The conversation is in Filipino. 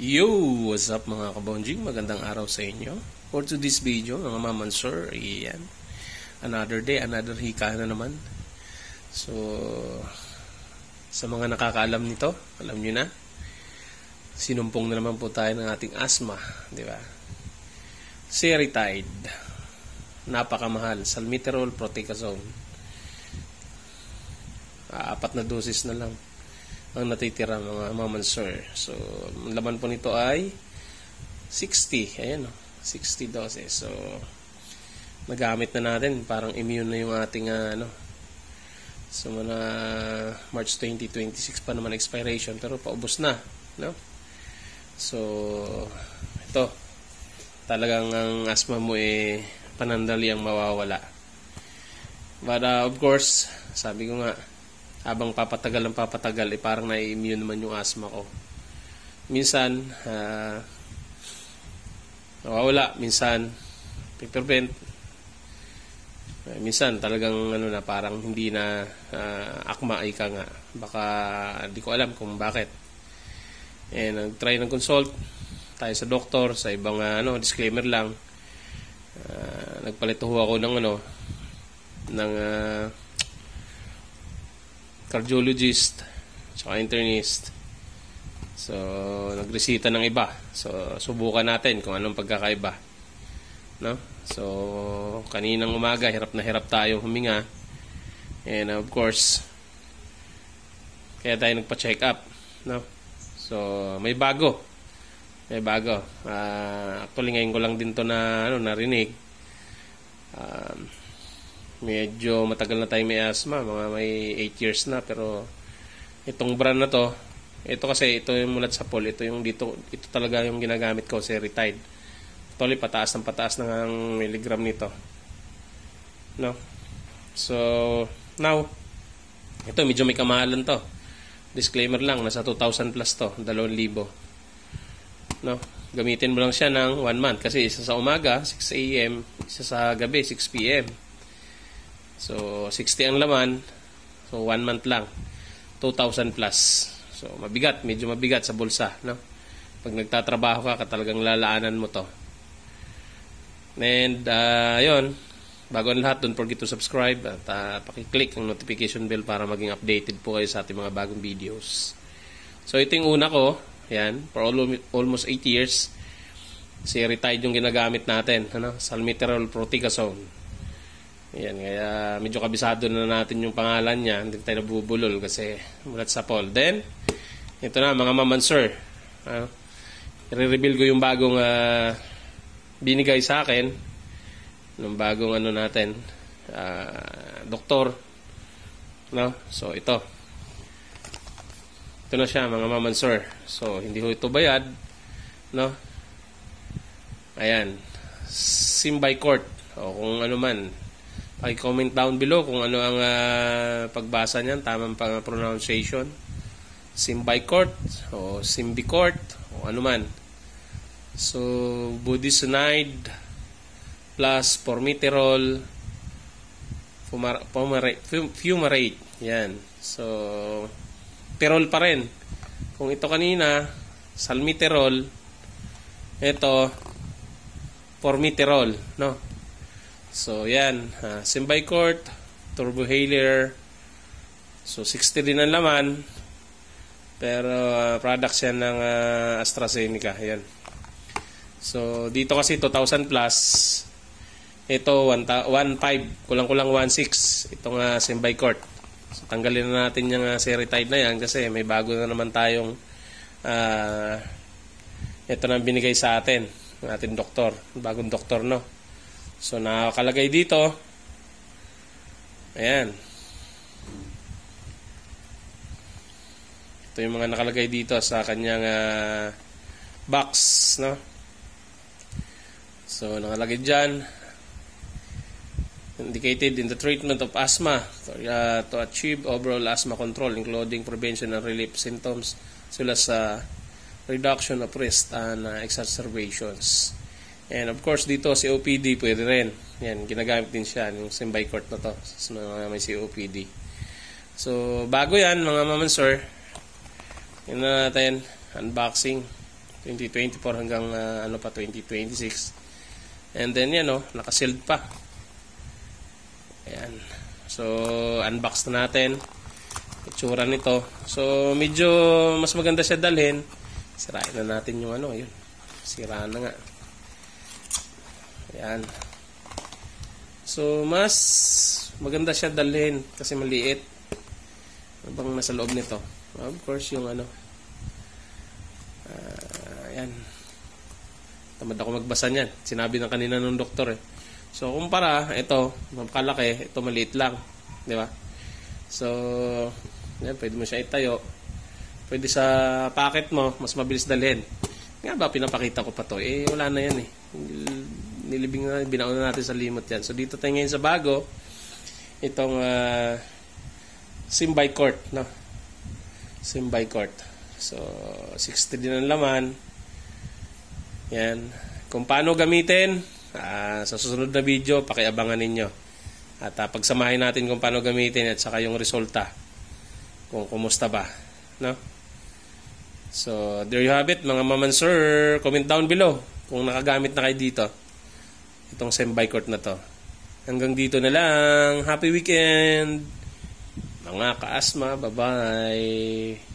Yo! What's up mga kabonjing? Magandang araw sa inyo. For today's video, mga mamansur, iyan. Another day, another hika na naman. So, sa mga nakakaalam nito, alam nyo na, sinumpong na naman po tayo ng ating asthma, di ba? Seretide, napakamahal, salmeterol, prothicazone. 4 na dosis na lang ang natitira mga mamansur. So, ang laman po nito ay 60. Ayan o, 60 doses. So, nagamit na natin. Parang immune na yung ating so, mga March 2026 pa naman expiration. Pero paubos na. No? So, ito. Talagang ang asthma mo panandali ang mawawala. But of course, sabi ko nga, habang papatagal parang na-immune naman yung asthma ko. Minsan, nawawala. Minsan, peppermint. Minsan, talagang parang hindi na akma ay ka nga. Baka, di ko alam kung bakit. Nag-try ng consult tayo sa doktor, sa ibang disclaimer lang. Nagpalit ho ako ng cardiologist tsaka internist. So, nagresita ng iba. So, subukan natin kung anong pagkakaiba. No? So, kaninang umaga, hirap na hirap tayo huminga. And of course, kaya tayo nagpa-check up. No? So, may bago. Actually, ngayon ko lang din to narinig. Medyo matagal na tayo may asthma, mga may 8 years na, pero itong brand na to, ito kasi ito yung mulat sa Paul, ito talaga yung ginagamit ko, Seretide. Actually, pataas ng milligram nito. No? So, now, ito medyo may kamahalan to. Disclaimer lang, nasa 2,000 plus to, 2,000. No? Gamitin mo lang siya ng 1 month kasi isa sa umaga, 6 AM, isa sa gabi, 6 PM. So, 60 ang laman. So, 1 month lang. 2,000 plus. So, medyo mabigat sa bulsa, no? Pag nagtatrabaho ka, talagang lalaanan mo to. And, yun. Bago ang lahat, don't forget to subscribe at pakiclick ang notification bell para maging updated po kayo sa ating mga bagong videos. So, ito yung una ko. Yan. For almost 8 years, Seretide yung ginagamit natin. Salmeterol, prothicazone. Ayan, kaya medyo kabisado na natin yung pangalan niya. Hindi tayo nabubulol kasi mulat sa Paul. Then, ito na mga mamansur. I-reveal ko yung bagong binigay sa akin. Yung bagong natin. Doktor. No? So, ito. Ito na siya mga mamansur. So, hindi ho ito bayad. No? Ayan. Symbicort. O kung ano man. I-comment down below kung ano ang pagbasa niyan, tamang pronunciation. Symbicort o Symbicort o ano man. So, budesonide plus formoterol fumarate. Yan. So, terol pa rin. Kung ito kanina, salmeterol, ito, formoterol, no? So, yan. Symbicort, Turbohaler. So, 60 din ang laman. Pero, products yan ng AstraZeneca. Yan. So, dito kasi 2,000 plus. Ito, 1,500. Kulang-kulang 1,600. Itong Symbicort. So, tanggalin na natin yung Seretide na yan kasi may bago na naman tayong ito na binigay sa atin. Ng ating doktor. Bagong doktor, no? So, nakakalagay dito. Ayan. Ito yung mga nakalagay dito sa kanyang box, no? So, nakalagay dyan. Indicated in the treatment of asthma to achieve overall asthma control, including prevention and relief symptoms, as well as reduction of risk and exacerbations. And of course, dito COPD pwede rin. Yan, ginagamit din siya yung Symbicort na to sa mga may COPD. So, bago yan mga mamansur. Yun na natin, unboxing. 2024 hanggang 2026. And then yan naka-sealed pa. Ayan. So unbox na natin itsura nito. So medyo mas maganda siya dalhin. Sirain na natin yung yun. Sira na nga. Ayan. So mas maganda siya dalhin kasi maliit. Ano bang nasa loob nito? Of course yung ayan. Tamad ako magbasa niyan. Sinabi ng kanina ng doktor eh. So kumpara, ito, makalaki, ito maliit lang. Di ba? So, yan, pwede mo siya itayo. Pwede sa packet mo, mas mabilis dalhin. Nga ba, pinapakita ko pa to? Eh, wala na yan eh. Nilibing na, binauna natin sa limot yan. So dito tayo ngayon sa bago. Itong Symbicort, no? Symbicort. So, 60 din ang laman. Yan. Kung paano gamitin, sa susunod na video, pakiabangan ninyo. At pagsamahin natin kung paano gamitin at saka yung resulta. Kung kumusta ba. No? So, there you have it, mga mamansur. Comment down below kung nakagamit na kayo dito. Itong Symbicort na to. Hanggang dito na lang. Happy weekend! Mga ka-asthma. Bye-bye!